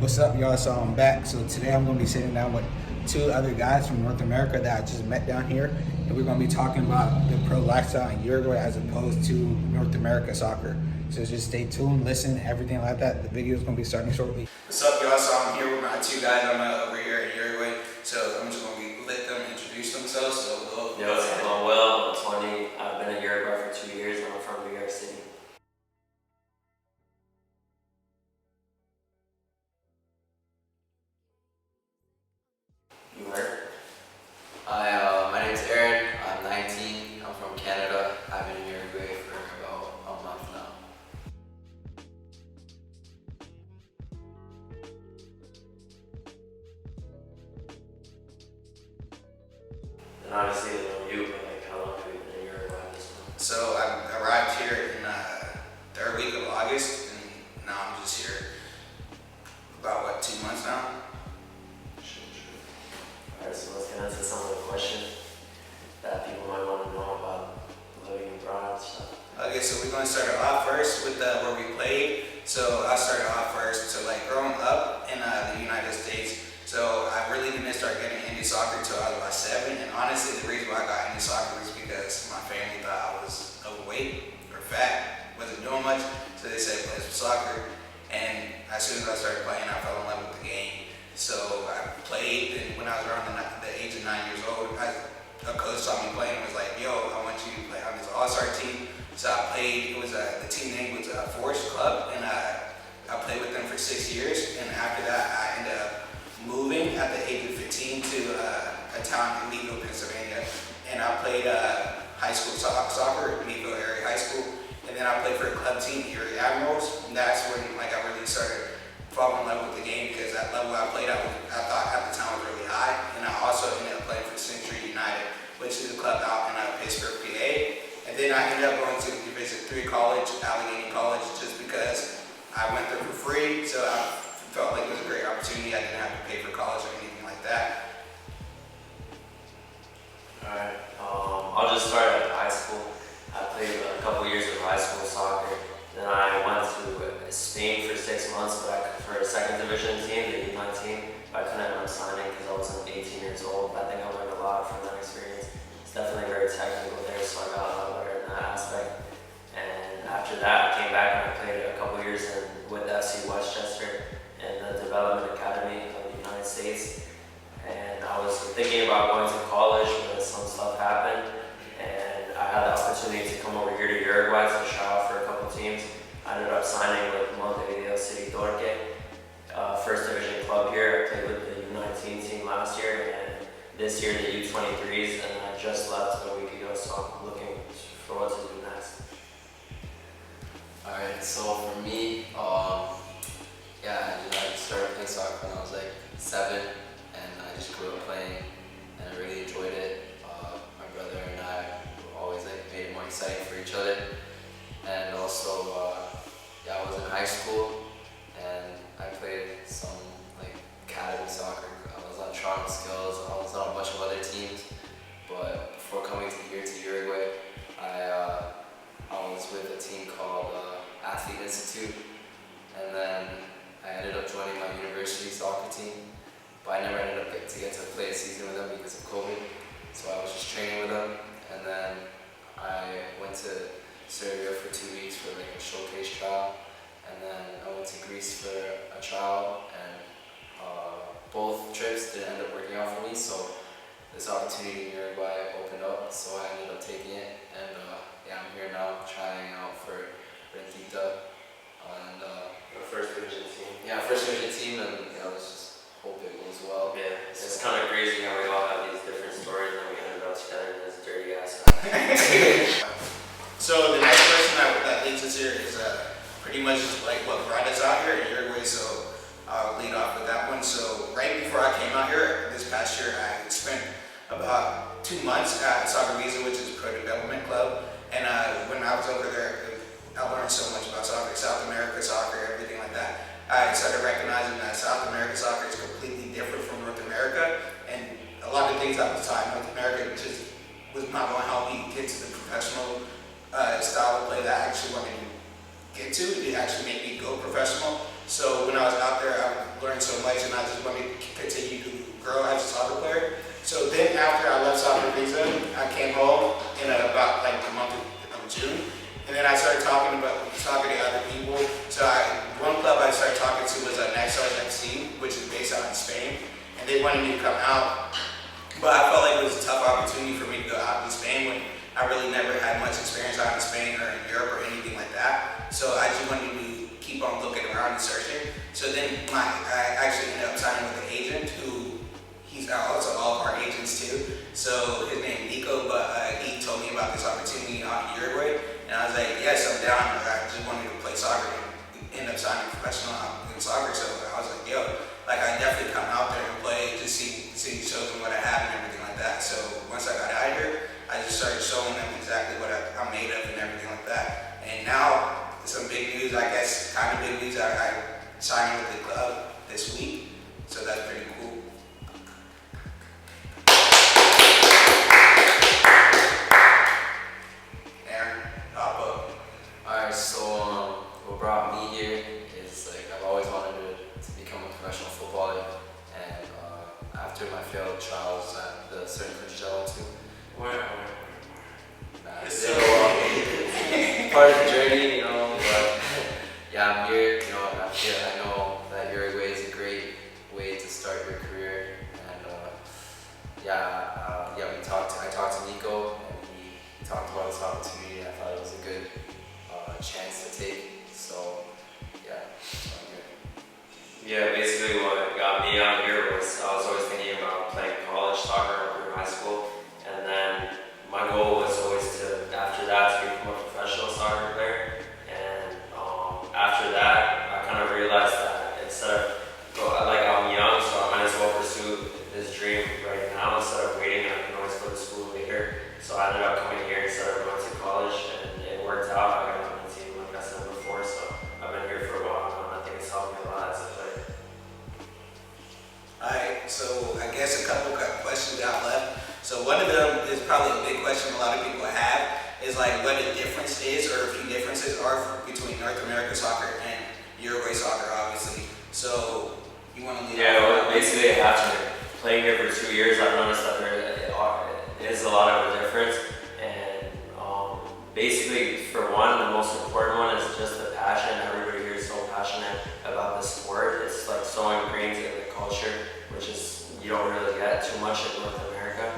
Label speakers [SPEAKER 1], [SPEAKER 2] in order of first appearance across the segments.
[SPEAKER 1] What's up, y'all? So I'm back. So today I'm going to be sitting down with two other guys from North America that I just met down here, and we're going to be talking about the pro lifestyle in Uruguay as opposed to North America soccer. So just stay tuned, listen, everything like that. The video is going to be starting shortly. What's up, y'all? So I'm here with my two guys. I'm over here in Uruguay. So I'm just going to let them introduce themselves. So
[SPEAKER 2] Yo, it's going well. I'm 20. I've been in Uruguay for 2 years, and I'm from New York City. You heard?
[SPEAKER 3] Hi, my name is Aaron. I'm 19. I'm from Canada. I've been in Uruguay for about a month now.
[SPEAKER 2] And obviously, I know you, but like, how long have you been in Uruguay at this point?
[SPEAKER 1] So I arrived here in third week of August, and now I'm just here about 2 months now.
[SPEAKER 2] Alright, so let's get into some of the questions that people might want to know about living abroad and stuff.
[SPEAKER 1] Okay, so we're going to start off first with where we played. So I started off first. So like growing up in the United States, so I really didn't start getting into soccer until I was about 7. And honestly, the reason why I got into soccer was because my family thought I was overweight or fat, wasn't doing much. So they said play some soccer. And as soon as I started playing, I fell in love with the game. So I played, and when I was around the age of 9 years old, a coach saw me playing and was like, "Yo, I want you to play on this all-star team." So I played. It was the team name was Forest Club, and I played with them for 6 years. And after that, I ended up moving at the age of 15 to a town in Meadville, Pennsylvania, and I played high school soccer at Meadville area high school, and then I played for a club team, Erie Admirals, and that's when I really started falling in love with the game, because that level I played at, I thought at the time was really high. And I also ended up playing for Century United, which is a club out in Pittsburgh, PA. And then I ended up going to Division III college, Allegheny College, just because I went there for free. So I felt like it was a great opportunity. I didn't have to pay for college or anything like that.
[SPEAKER 2] Alright, I'll just start at high school. I played a couple years of high school soccer. Then I went to Spain for 6 months, for a second division team, the U19. I couldn't end up signing because I wasn't 18 years old. I think I learned a lot from that experience. It's definitely very technical there, so I got a lot better in that aspect. And after that, I came back and I played a couple years with FC Westchester in the Development Academy of the United States. And I was thinking about going to college, but some stuff happened. And I had the opportunity to come over here to Uruguay to try out for a couple teams. I ended up signing with Montevideo City Torque, first division club here. I played with the U19 team last year, and this year the U23s, and I just left a week ago, so I'm looking for what to do next.
[SPEAKER 3] Alright, so for me, I started playing soccer when I was like 7, and I just grew up playing, and I really enjoyed it. My brother and I always made it more exciting for each other. And also, I was in high school, and I played some academy soccer. I was on Toronto Skills. I was on a bunch of other teams. But before coming here to Uruguay, I was with a team called Athlete Institute, and then I ended up joining my university soccer team. But I never ended up getting to play a season with them because of COVID. So I was just training with them, and then I went to Serbia for 2 weeks for a showcase trial, and then I went to Greece for a trial, and both trips didn't end up working out for me, so this opportunity in Uruguay opened up, so I ended up taking it, and I'm here now trying out for Rentita, and
[SPEAKER 2] The first division team.
[SPEAKER 3] first division team, and let's just hope it goes well.
[SPEAKER 2] Yeah, it's kind of crazy how we all have these different stories, and we ended up together in this dirty ass.
[SPEAKER 1] So the next question that leads us here is pretty much like what brought us out here in Uruguay. So I'll lead off with that one. So right before I came out here this past year, I spent about 2 months at Soccer Visa, which is a pro development club. And when I was over there, I learned so much about soccer, South America soccer, everything like that. I started recognizing that South American soccer is completely different from North America, and a lot of things I was taught in North America just was not going to help me get to the professional style of play that I actually wanted to get to. It actually made me go professional. So when I was out there, I learned so much, and I just wanted to continue to grow as a soccer player. So then after I left soccer visa, I came home in about like the month of June, and then I started talking to other people. So one club I started talking to was Naxos FC, which is based out in Spain, and they wanted me to come out. But I felt like it was a tough opportunity for me to go out in Spain when I really never had much experience out in Spain or in Europe or anything like that. So I just wanted to keep on looking around and searching. So then I actually ended up signing with an agent who, he's also all of our agents too. So his name is Nico, but he told me about this opportunity out in Uruguay. And I was like, yes, I'm down. I just wanted to play soccer and end up signing professional in soccer. So I was like, yo, like I definitely come out there and play, just show them what I have and everything like that. So once I got out here, I just started showing them exactly what I'm made of and everything like that. And now, some big news, I guess, kind of big news, I signed with the club this week. So that's pretty cool. Aaron, hop up.
[SPEAKER 3] Alright, so what brought me here is like I've always wanted to become a professional footballer, and after my failed trials at the certain countries I went to,
[SPEAKER 1] Yes,
[SPEAKER 3] it didn't go well. Part of the journey, you know, but yeah, I'm here, you know, I'm here. I know that Uruguay is a great way to start your career, and I talked to Nico, and he talked about this opportunity, and I thought it was a good chance to take, so yeah, I'm here.
[SPEAKER 2] Yeah, basically what got me out here was I was always thinking about playing college soccer after high school, and then my goal was always to, after that, to become a professional soccer player. And after that, I kind of realized that instead of, I'm young, so I might as well pursue this dream right now instead of waiting. I can always go to school later. So I ended up coming here instead of going to college, and it worked out. I got on the team, like I said before, so I've been here for a while now, and I think it's helped me a lot as a player.
[SPEAKER 1] Alright, so I guess a couple questions got left. So one of them is probably a big question a lot of people have, is like what the difference is, or a few differences are between North American soccer and Uruguay soccer, obviously. So you want to lead
[SPEAKER 2] Well, basically after playing here for 2 years, I've noticed that there is a lot of a difference. And basically, for one, the most important one is just the passion. Everybody here is so passionate about the sport. It's like so ingrained in the culture, which is you don't really get too much in North America.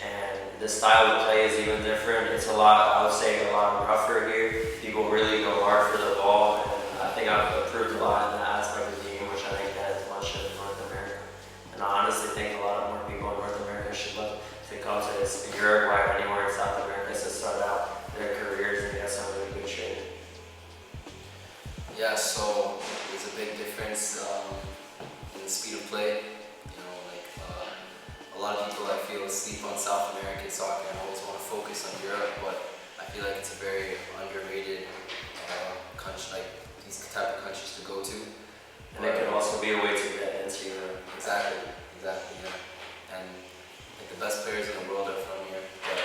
[SPEAKER 2] And the style of play is even different. It's a lot, I would say, a lot rougher here. People really go hard for the ball, and I think I've improved a lot in that aspect of the game, which I think that is much in North America. And I honestly think a lot more people in North America should look to come to this Uruguay or anywhere in South America to start out their careers and get some really good training.
[SPEAKER 3] Yeah, so there's a big difference in the speed of play. You know, like a lot of people I feel sleep on South American soccer and always want to focus on Europe, but I feel like it's a very underrated country, like these type of countries to go to.
[SPEAKER 2] And it can also be a way to get into Europe.
[SPEAKER 3] Exactly, yeah. And like the best players in the world are from here. But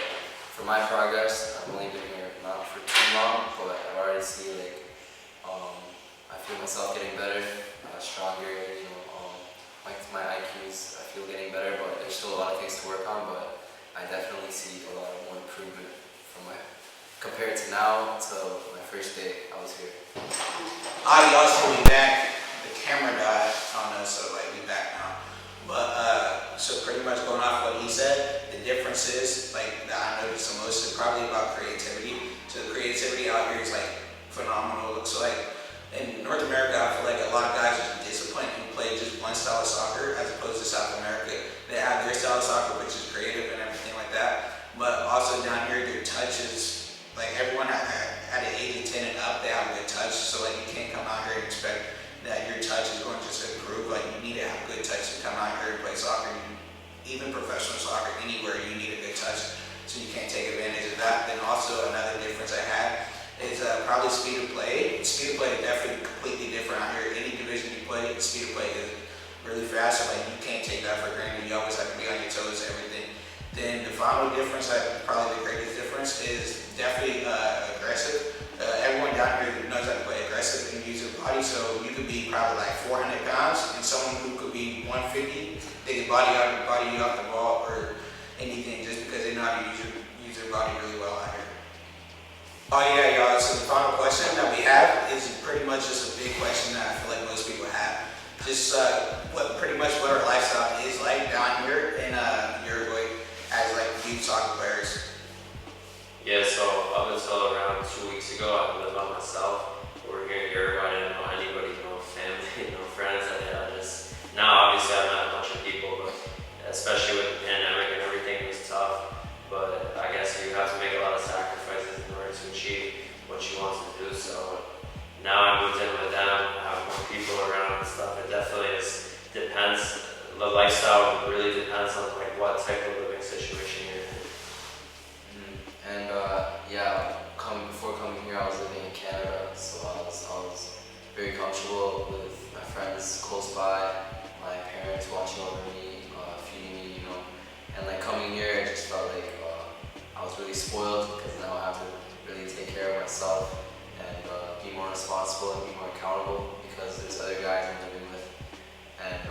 [SPEAKER 3] for my progress, I've only been here not for too long, but I already see like I feel myself getting better, stronger. You know, my IQs I feel getting better, but there's still a lot of things to work on. But I definitely see a lot of more improvement compared to now to my first day I was here.
[SPEAKER 1] also we back. The camera died on us, so like we back now. But so pretty much going off what he said, the difference is like that I noticed the most is probably about creativity. So the creativity out here is like phenomenal. So like in North America, I feel like a lot of guys are disciplined and play just one style of soccer as opposed to South America. They have their style of soccer, which is creative and everything like that. But also down here, their touch is like everyone at the age of 10 and up, they have a good touch. So like you can't come out here and expect that your touch is going to just improve. Like you need to have good touch to come out here and play soccer. Even professional soccer, anywhere you need a good touch, so you can't take advantage of that. Then also another difference I had is probably speed of play. Speed of play is definitely completely different out here. Any division you play, speed of play is really fast. So like you can't take that for granted. You always have to be on your toes, everything. Then the final difference, probably the greatest difference, is definitely aggressive. Everyone down here knows how to play aggressive and use their body, so you could be probably like 400 pounds, and someone who could be 150, they can body you off the ball or anything just because they know how to use their body really well out here. Oh yeah, y'all. So the final question that we have is pretty much just a big question that I feel like most people have. Just what our lifestyle is like down here in Uruguay as like youth soccer players.
[SPEAKER 2] Yeah, so up until around 2 weeks ago, I lived by myself. We're here in Uruguay. I didn't know anybody, no family, no friends. Now obviously I met a bunch of people, but especially with the pandemic and everything, it was tough. But I guess you have to make a lot of sacrifices in order to achieve what you want to do. So now I moved in with them, I have more people around and stuff. It definitely depends. The lifestyle really depends on like what type of living situation you're in.
[SPEAKER 3] And before coming here, I was living in Canada, so I was very comfortable with my friends close by, my parents watching over me, feeding me, and like coming here, I just felt like I was really spoiled because now I have to really take care of myself and be more responsible and be more accountable because there's other guys I'm living with. And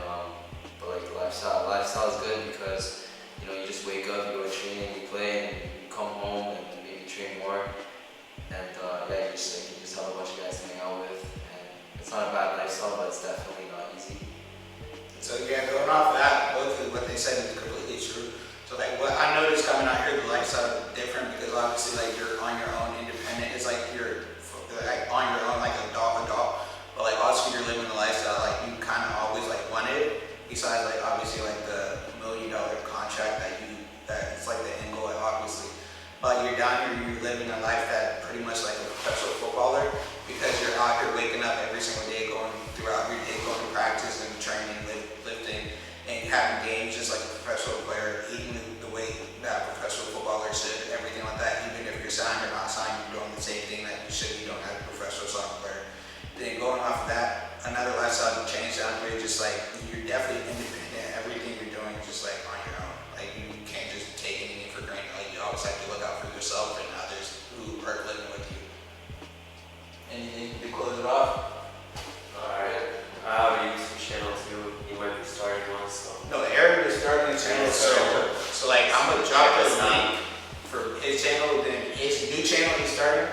[SPEAKER 3] but like the lifestyle is good because you just wake up, you go to training, you play, and you come home and maybe train more. And you just have a bunch of guys to hang out with, and it's not a bad lifestyle, but it's definitely not easy.
[SPEAKER 1] So yeah, going off of that, both of what they said is completely true. So like what I noticed coming out here, the lifestyle is different because obviously like you're on your own, independent. It's like you're like on your own, like a dog. But like also you're living the lifestyle like you kind of always like wanted. Besides like obviously like the $1 million contract that it's like the end goal obviously. But you're down here, you're living a life that pretty much like a professional footballer because you're out here waking up every single day, going throughout your day, going to practice and training, lifting, and having games just like a professional player, eating the way that a professional footballer should, everything like that. Even if you're signed or not signed, you're doing the same thing that you should be doing as a professional soccer player. Then going off of that, another lifestyle change down here, just like you're definitely independent. Everything you're doing is just like on your own. Like you can't just take anything for granted. Like you always have to look out for yourself and others who are living with you. Anything to close it off?
[SPEAKER 2] Alright, I have a YouTube channel too. You might be starting one, so.
[SPEAKER 1] No, Eric is starting a channel, so like I'm gonna drop this link for his channel, then his new channel he's starting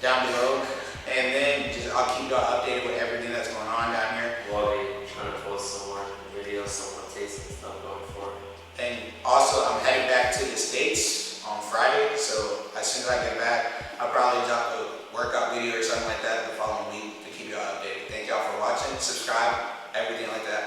[SPEAKER 1] down below, and then I'll keep y'all updated with everything that's going on down here.
[SPEAKER 2] We'll be trying to post some more videos, some more tasting stuff going forward.
[SPEAKER 1] And also, I'm heading back to the States on Friday, so as soon as I get back, I'll probably drop a workout video or something like that the following week to keep y'all updated. Thank y'all for watching, subscribe, everything like that.